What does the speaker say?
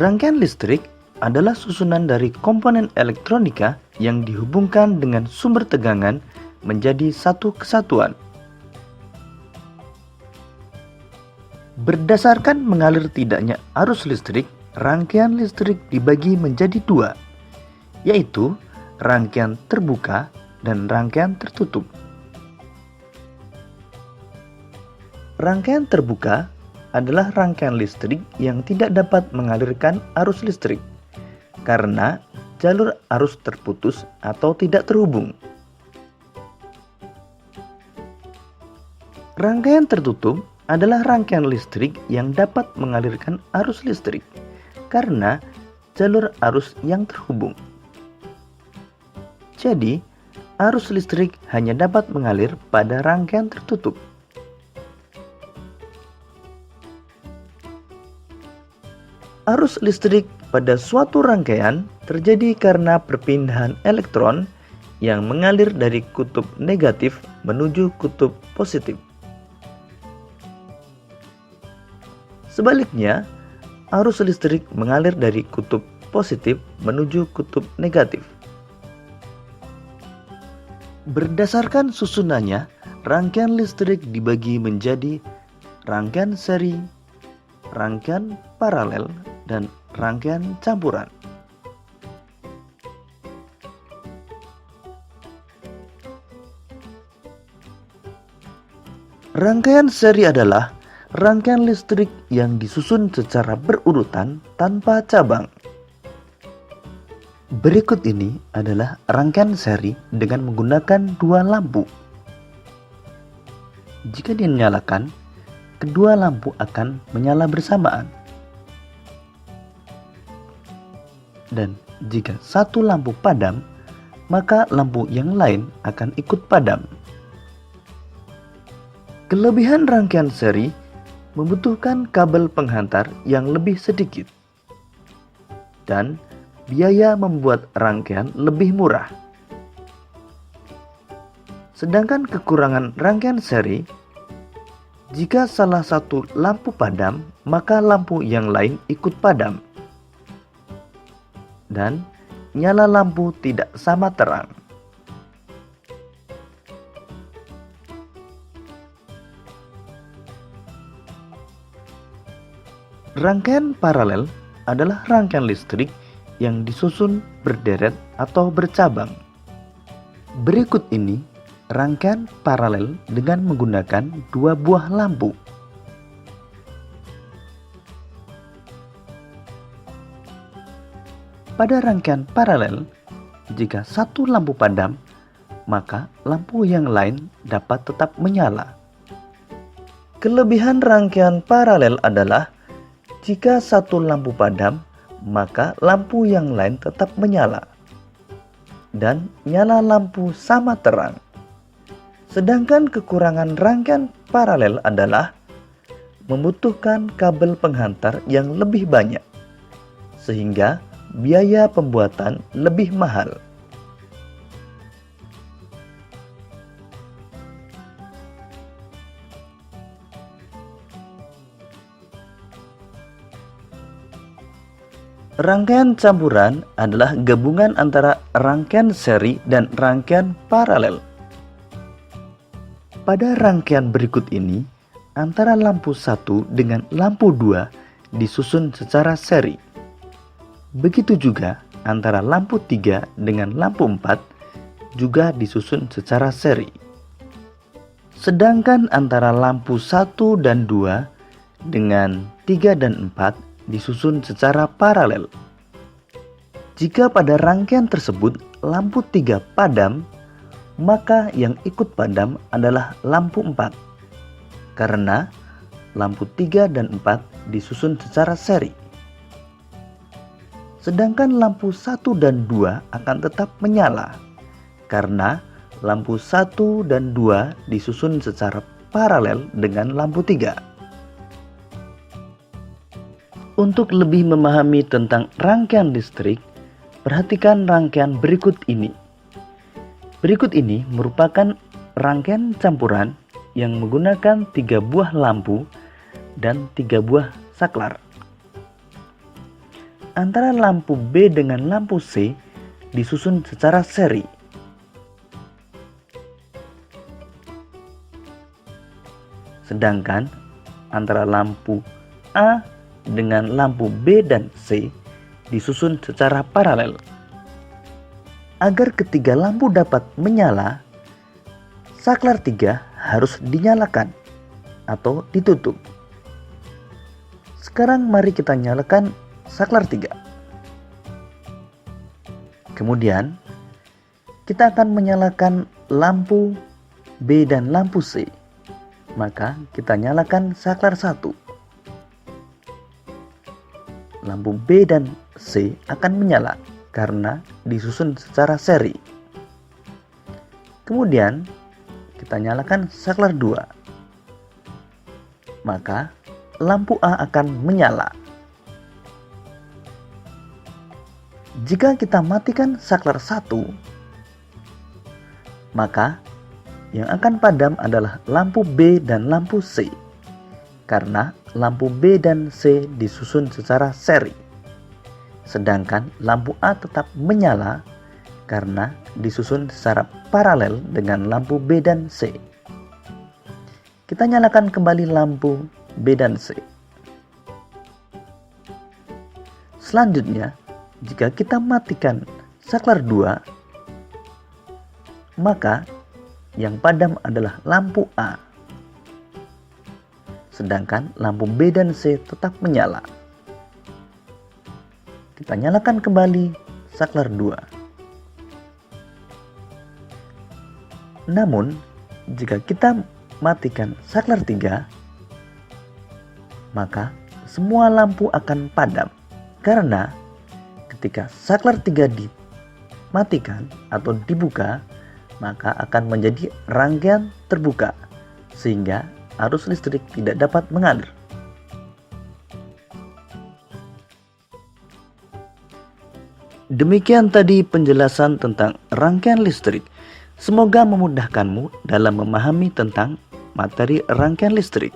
Rangkaian listrik adalah susunan dari komponen elektronika yang dihubungkan dengan sumber tegangan menjadi satu kesatuan. Berdasarkan mengalir tidaknya arus listrik, rangkaian listrik dibagi menjadi dua, yaitu rangkaian terbuka dan rangkaian tertutup. Rangkaian terbuka adalah rangkaian listrik yang tidak dapat mengalirkan arus listrik karena jalur arus terputus atau tidak terhubung. Rangkaian tertutup adalah rangkaian listrik yang dapat mengalirkan arus listrik karena jalur arus yang terhubung. Jadi, arus listrik hanya dapat mengalir pada rangkaian tertutup. Arus listrik pada suatu rangkaian terjadi karena perpindahan elektron yang mengalir dari kutub negatif menuju kutub positif. Sebaliknya, arus listrik mengalir dari kutub positif menuju kutub negatif. Berdasarkan susunannya, rangkaian listrik dibagi menjadi rangkaian seri, rangkaian paralel, dan rangkaian campuran. Rangkaian seri adalah rangkaian listrik yang disusun secara berurutan tanpa cabang. Berikut ini adalah rangkaian seri dengan menggunakan dua lampu. Jika dinyalakan, kedua lampu akan menyala bersamaan. Dan jika satu lampu padam, maka lampu yang lain akan ikut padam. Kelebihan rangkaian seri membutuhkan kabel penghantar yang lebih sedikit dan biaya membuat rangkaian lebih murah. Sedangkan kekurangan rangkaian seri, jika salah satu lampu padam, maka lampu yang lain ikut padam dan nyala lampu tidak sama terang. Rangkaian paralel adalah rangkaian listrik yang disusun berderet atau bercabang. Berikut ini rangkaian paralel dengan menggunakan dua buah lampu. Pada rangkaian paralel, jika satu lampu padam, maka lampu yang lain dapat tetap menyala. Kelebihan rangkaian paralel adalah jika satu lampu padam, maka lampu yang lain tetap menyala dan nyala lampu sama terang. Sedangkan kekurangan rangkaian paralel adalah membutuhkan kabel penghantar yang lebih banyak, sehingga biaya pembuatan lebih mahal. Rangkaian campuran adalah gabungan antara rangkaian seri dan rangkaian paralel. Pada rangkaian berikut ini, antara lampu 1 dengan lampu 2 disusun secara seri. Begitu juga antara lampu 3 dengan lampu 4 juga disusun secara seri. Sedangkan antara lampu 1 dan 2 dengan 3 dan 4 disusun secara paralel. Jika pada rangkaian tersebut lampu 3 padam, maka yang ikut padam adalah lampu 4. Karena lampu 3 dan 4 disusun secara seri. Sedangkan lampu 1 dan 2 akan tetap menyala karena lampu 1 dan 2 disusun secara paralel dengan lampu 3. Untuk lebih memahami tentang rangkaian listrik, perhatikan rangkaian berikut ini. Berikut ini merupakan rangkaian campuran yang menggunakan 3 buah lampu dan 3 buah saklar. antara lampu B dengan lampu C disusun secara seri. Sedangkan antara lampu A dengan lampu B dan C disusun secara paralel. Agar ketiga lampu dapat menyala, saklar 3 harus dinyalakan atau ditutup. Sekarang mari kita nyalakan saklar 3. Kemudian kita akan menyalakan lampu B dan lampu C. Maka kita nyalakan saklar 1. Lampu B dan C akan menyala karena disusun secara seri. Kemudian kita nyalakan saklar 2. Maka lampu A akan menyala. Jika kita matikan saklar 1, maka yang akan padam adalah lampu B dan lampu C, karena lampu B dan C disusun secara seri. Sedangkan lampu A tetap menyala karena disusun secara paralel dengan lampu B dan C. Kita nyalakan kembali lampu B dan C. Selanjutnya, jika kita matikan saklar 2, maka yang padam adalah lampu A. Sedangkan lampu B dan C tetap menyala. Kita nyalakan kembali saklar 2. Namun, jika kita matikan saklar 3, maka semua lampu akan padam. Karena ketika saklar 3 dimatikan atau dibuka, maka akan menjadi rangkaian terbuka, sehingga arus listrik tidak dapat mengalir. Demikian tadi penjelasan tentang rangkaian listrik. Semoga memudahkanmu dalam memahami tentang materi rangkaian listrik.